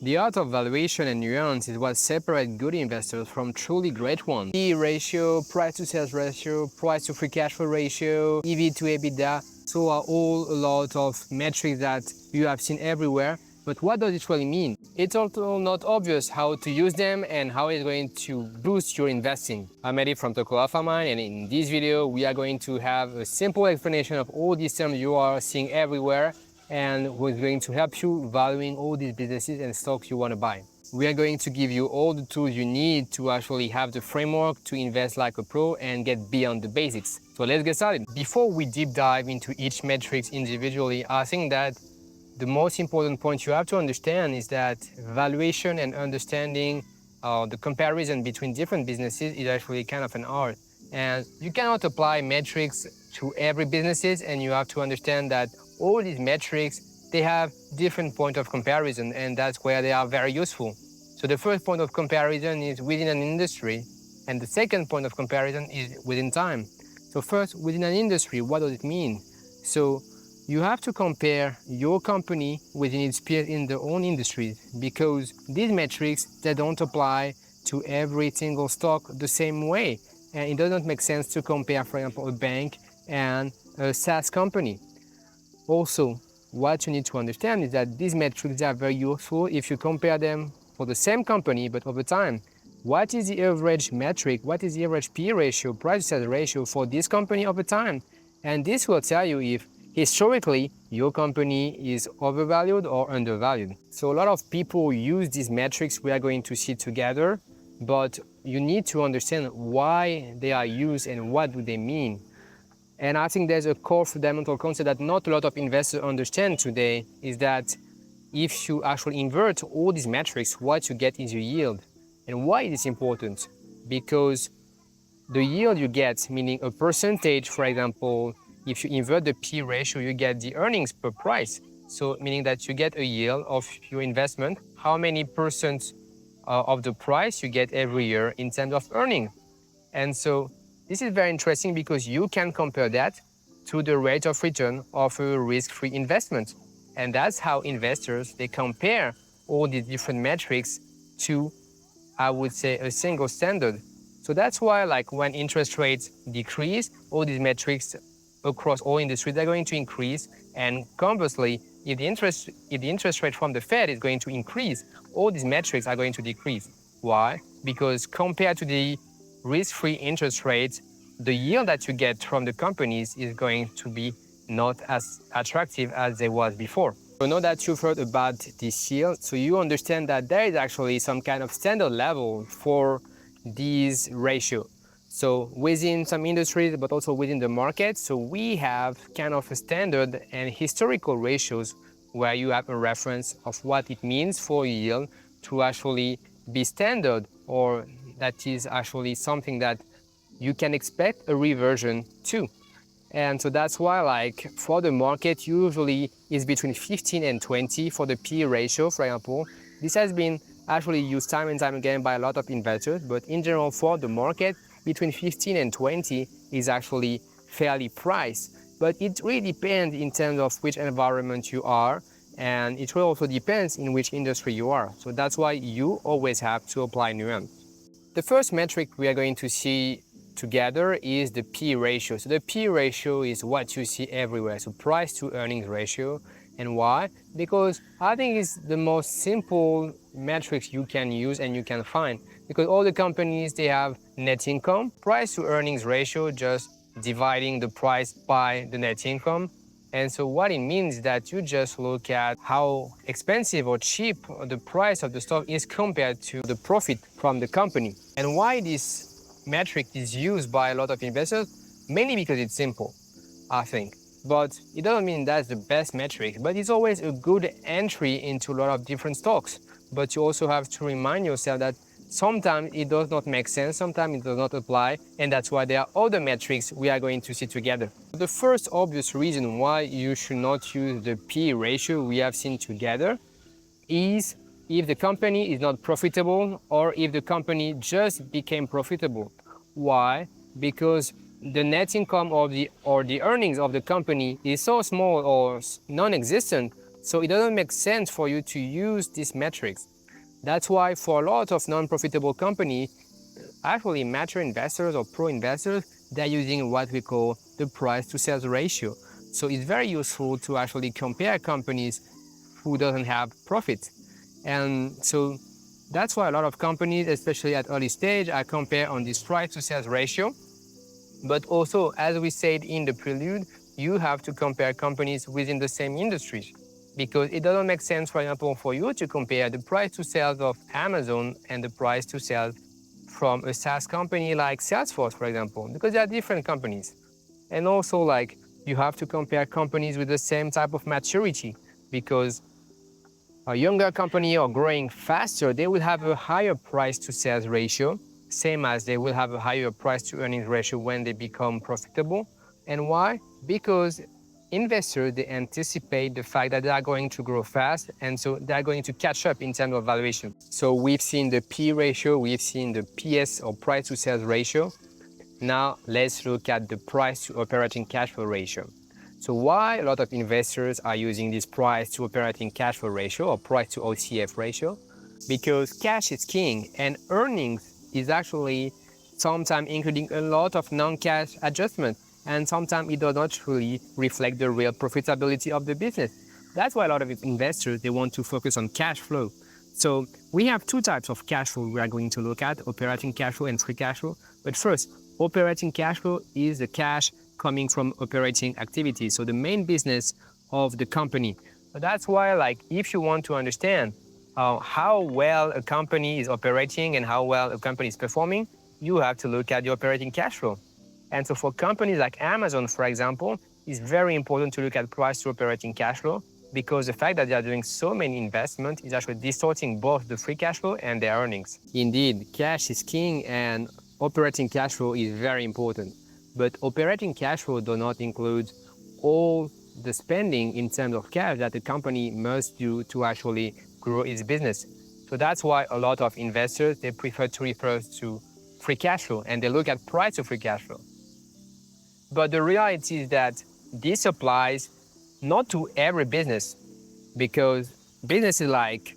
The art of valuation and nuance is what separates good investors from truly great ones. P/E ratio, price to sales ratio, price to free cash flow ratio, EV to EBITDA, so are all a lot of metrics that you have seen everywhere. But what does it really mean? It's also not obvious how to use them and how it's going to boost your investing. I'm Eddie from Mind, and in this video we are going to have a simple explanation of all these terms you are seeing everywhere, and we're going to help you valuing all these businesses and stocks you want to buy. We are going to give you all the tools you need to actually have the framework to invest like a pro and get beyond the basics. So let's get started. Before we deep dive into each metrics individually, I think that the most important point you have to understand is that valuation and understanding the comparison between different businesses is actually kind of an art. And you cannot apply metrics to every businesses, and you have to understand that all these metrics, they have different point of comparison, and that's where they are very useful. So the first point of comparison is within an industry, and the second point of comparison is within time. So first, within an industry, what does it mean? So you have to compare your company within its peers in their own industries, because these metrics, they don't apply to every single stock the same way. And it doesn't make sense to compare, for example, a bank and a SaaS company. Also, what you need to understand is that these metrics are very useful if you compare them for the same company, but over time. What is the average metric? What is the average P/E ratio, price to sales ratio for this company over time? And this will tell you if historically your company is overvalued or undervalued. So a lot of people use these metrics we are going to see together, but you need to understand why they are used and what do they mean. And I think there's a core fundamental concept that not a lot of investors understand today, is that if you actually invert all these metrics, what you get is your yield. And why it is important? Because the yield you get, meaning a percentage, for example, if you invert the P ratio, you get the earnings per price. So meaning that you get a yield of your investment, how many percent of the price you get every year in terms of earning. And so this is very interesting because you can compare that to the rate of return of a risk-free investment. And that's how investors, they compare all these different metrics to, I would say, a single standard. So that's why, like, when interest rates decrease, all these metrics across all industries, they're going to increase. And conversely, if the interest rate from the Fed is going to increase, all these metrics are going to decrease. Why? Because compared to the risk-free interest rates, the yield that you get from the companies is going to be not as attractive as they was before. So now that you've heard about this yield, so you understand that there is actually some kind of standard level for these ratio. So within some industries, but also within the market, so we have kind of a standard and historical ratios where you have a reference of what it means for yield to actually be standard, or that is actually something that you can expect a reversion to. And so that's why, like, for the market, usually is between 15 and 20 for the P/E ratio, for example. This has been actually used time and time again by a lot of investors, but in general for the market, between 15 and 20 is actually fairly priced. But it really depends in terms of which environment you are, and it will also depends in which industry you are. So that's why you always have to apply nuance. The first metric we are going to see together is the P/E ratio. So the P/E ratio is what you see everywhere, so price to earnings ratio. And why? Because I think it's the most simple metrics you can use and you can find, because all the companies, they have net income, price to earnings ratio, just dividing the price by the net income. And so what it means is that you just look at how expensive or cheap the price of the stock is compared to the profit from the company. And why this metric is used by a lot of investors? Mainly because it's simple, I think. But it doesn't mean that's the best metric, but it's always a good entry into a lot of different stocks. But you also have to remind yourself that sometimes it does not make sense, sometimes it does not apply, and that's why there are other metrics we are going to see together. The first obvious reason why you should not use the P/E ratio we have seen together is if the company is not profitable, or if the company just became profitable. Why? Because the net income of the earnings of the company is so small or non-existent, So it doesn't make sense for you to use these metrics. That's why for a lot of non-profitable companies, actually mature investors or pro investors, they're using what we call the price to sales ratio. So it's very useful to actually compare companies who doesn't have profit. And so that's why a lot of companies, especially at early stage, are compared on this price to sales ratio. But also, as we said in the prelude, you have to compare companies within the same industry, because it doesn't make sense, for example, for you to compare the price to sales of Amazon and the price to sales from a SaaS company like Salesforce, for example, because they are different companies. And also, like, you have to compare companies with the same type of maturity, because a younger company or growing faster, they will have a higher price to sales ratio, same as they will have a higher price to earnings ratio when they become profitable. And why? Because investors, they anticipate the fact that they are going to grow fast, and so they are going to catch up in terms of valuation. So we've seen the P ratio, we've seen the PS or price to sales ratio. Now let's look at the price to operating cash flow ratio. So why a lot of investors are using this price to operating cash flow ratio or price to OCF ratio? Because cash is king and earnings is actually sometimes including a lot of non-cash adjustments, and sometimes it does not really reflect the real profitability of the business. That's why a lot of investors, they want to focus on cash flow. So we have two types of cash flow we are going to look at, operating cash flow and free cash flow. But first, operating cash flow is the cash coming from operating activities, so the main business of the company. So that's why, like, if you want to understand how well a company is operating and how well a company is performing, you have to look at the operating cash flow. And so for companies like Amazon, for example, it's very important to look at price to operating cash flow, because the fact that they are doing so many investments is actually distorting both the free cash flow and their earnings. Indeed, cash is king and operating cash flow is very important. But operating cash flow does not include all the spending in terms of cash that the company must do to actually grow its business. So that's why a lot of investors, they prefer to refer to free cash flow and they look at price of free cash flow. But the reality is that this applies not to every business, because businesses like,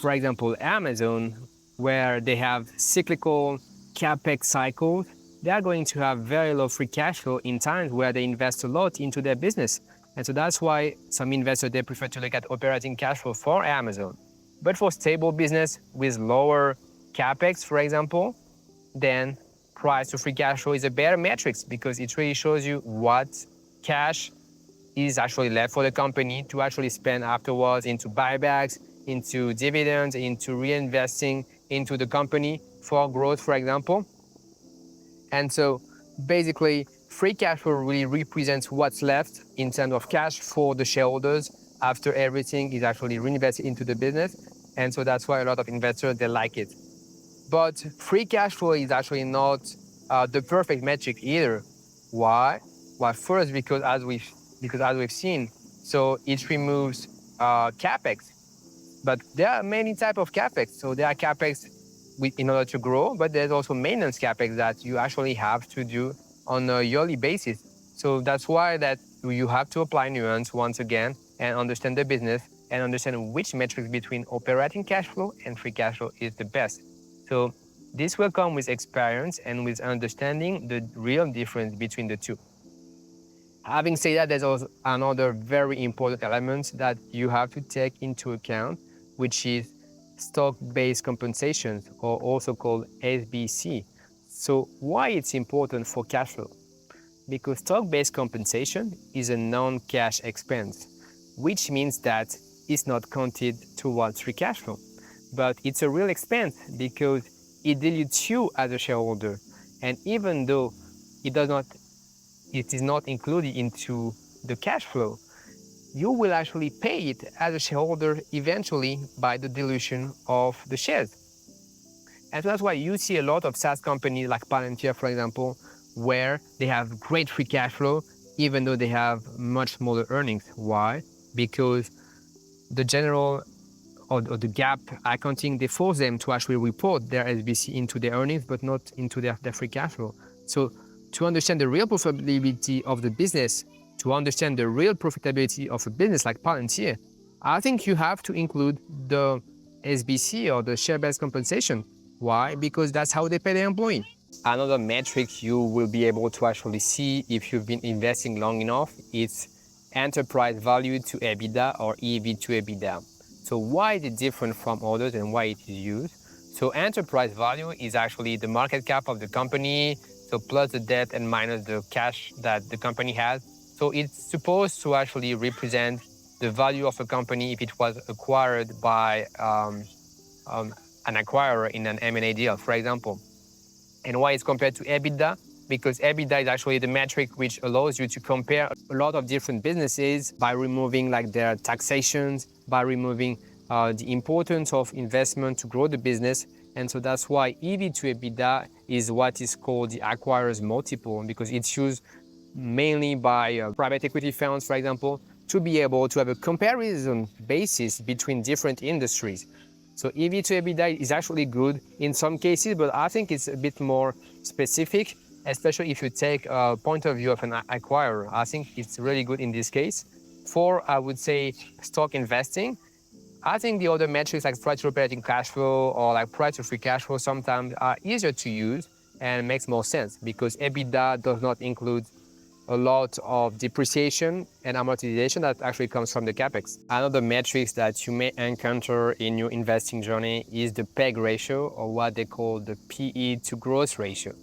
for example, Amazon, where they have cyclical capex cycles, they are going to have very low free cash flow in times where they invest a lot into their business. And so that's why some investors, they prefer to look at operating cash flow for Amazon. But for stable business with lower capex, for example, then price to free cash flow is a better metrics, because it really shows you what cash is actually left for the company to actually spend afterwards into buybacks, into dividends, into reinvesting into the company for growth, for example. And so basically, free cash flow really represents what's left in terms of cash for the shareholders after everything is actually reinvested into the business. And so that's why a lot of investors, they like it. But free cash flow is actually not the perfect metric either. Why? Well, first, because as we've seen, so it removes capex. But there are many types of capex. So there are capex in order to grow, but there's also maintenance capex that you actually have to do on a yearly basis. So that's why that you have to apply nuance once again and understand the business and understand which metrics between operating cash flow and free cash flow is the best. So this will come with experience and with understanding the real difference between the two. Having said that, there's also another very important element that you have to take into account, which is stock-based compensation, or also called SBC. So why it's important for cash flow? Because stock-based compensation is a non-cash expense, which means that it's not counted towards free cash flow. But it's a real expense because it dilutes you as a shareholder. And even though it is not included into the cash flow, you will actually pay it as a shareholder eventually by the dilution of the shares. And so that's why you see a lot of SaaS companies like Palantir, for example, where they have great free cash flow, even though they have much smaller earnings. Why? Because the general or the GAAP accounting, they force them to actually report their SBC into their earnings, but not into their free cash flow. So to understand the real profitability of the business, to understand the real profitability of a business like Palantir, I think you have to include the SBC or the share-based compensation. Why? Because that's how they pay their employee. Another metric you will be able to actually see if you've been investing long enough is enterprise value to EBITDA or EV to EBITDA. So why is it different from others and why it is used? So enterprise value is actually the market cap of the company, so plus the debt and minus the cash that the company has. So it's supposed to actually represent the value of a company if it was acquired by an acquirer in an M&A deal, for example. And why it's compared to EBITDA? Because EBITDA is actually the metric which allows you to compare a lot of different businesses by removing like their taxations, by removing the importance of investment to grow the business. And so that's why EV to EBITDA is what is called the acquirer's multiple, because it's used mainly by private equity firms, for example, to be able to have a comparison basis between different industries. So EV to EBITDA is actually good in some cases, but I think it's a bit more specific, especially if you take a point of view of an acquirer. I think it's really good in this case. For, I would say, stock investing, I think the other metrics like price to operating cash flow or like price to free cash flow sometimes are easier to use and makes more sense because EBITDA does not include a lot of depreciation and amortization that actually comes from the capex. Another metrics that you may encounter in your investing journey is the PEG ratio, or what they call the PE to growth ratio.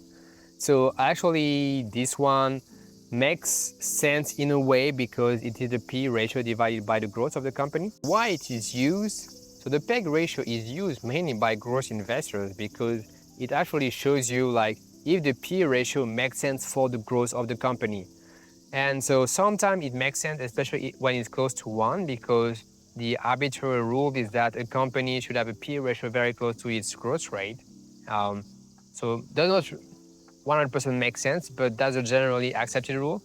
So actually this one makes sense in a way because it is the PE ratio divided by the growth of the company. Why it is used? So the PEG ratio is used mainly by growth investors because it actually shows you like if the PE ratio makes sense for the growth of the company. And so sometimes it makes sense, especially when it's close to 1, because the arbitrary rule is that a company should have a PE ratio very close to its growth rate. So does not 100% make sense, but that's a generally accepted rule.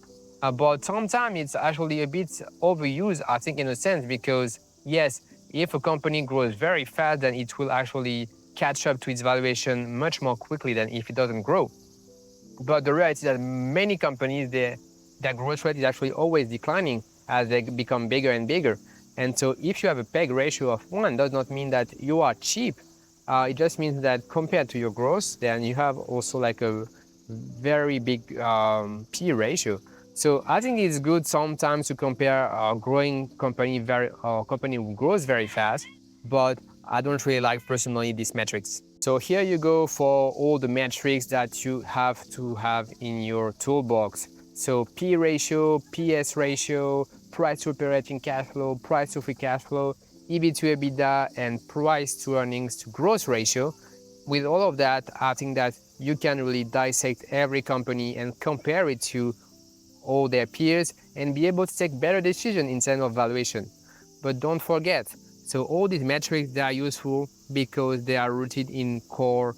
But sometimes it's actually a bit overused, I think, in a sense, because yes, if a company grows very fast, then it will actually catch up to its valuation much more quickly than if it doesn't grow. But the reality is that many companies, their growth rate is actually always declining as they become bigger and bigger. And so if you have a PEG ratio of 1, does not mean that you are cheap. It just means that compared to your growth, then you have also like a very big P ratio. So I think it's good sometimes to compare a growing company, company who grows very fast, but I don't really like personally these metrics. So here you go for all the metrics that you have to have in your toolbox. So P ratio, PS ratio, price to operating cash flow, price to free cash flow, EB to EBITDA, and price to earnings to growth ratio. With all of that, I think that you can really dissect every company and compare it to all their peers and be able to take better decisions in terms of valuation. But don't forget, so all these metrics, they are useful because they are rooted in core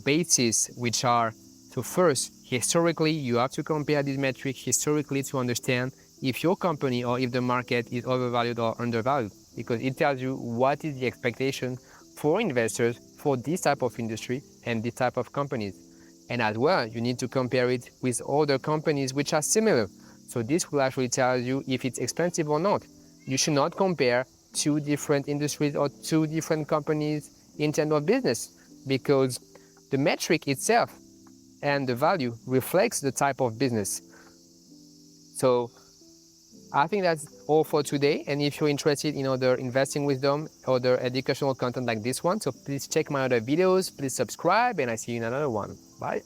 bases, which are, so first, historically, you have to compare these metrics historically to understand if your company or if the market is overvalued or undervalued, because it tells you what is the expectation for investors for this type of industry and this type of companies. And as well, you need to compare it with other companies which are similar. So this will actually tell you if it's expensive or not. You should not compare 2 different industries or 2 different companies in terms of business, because the metric itself and the value reflects the type of business. So I think that's all for today. And if you're interested in other investing wisdom, other educational content like this one, so please check my other videos, please subscribe, and I see you in another one. Bye.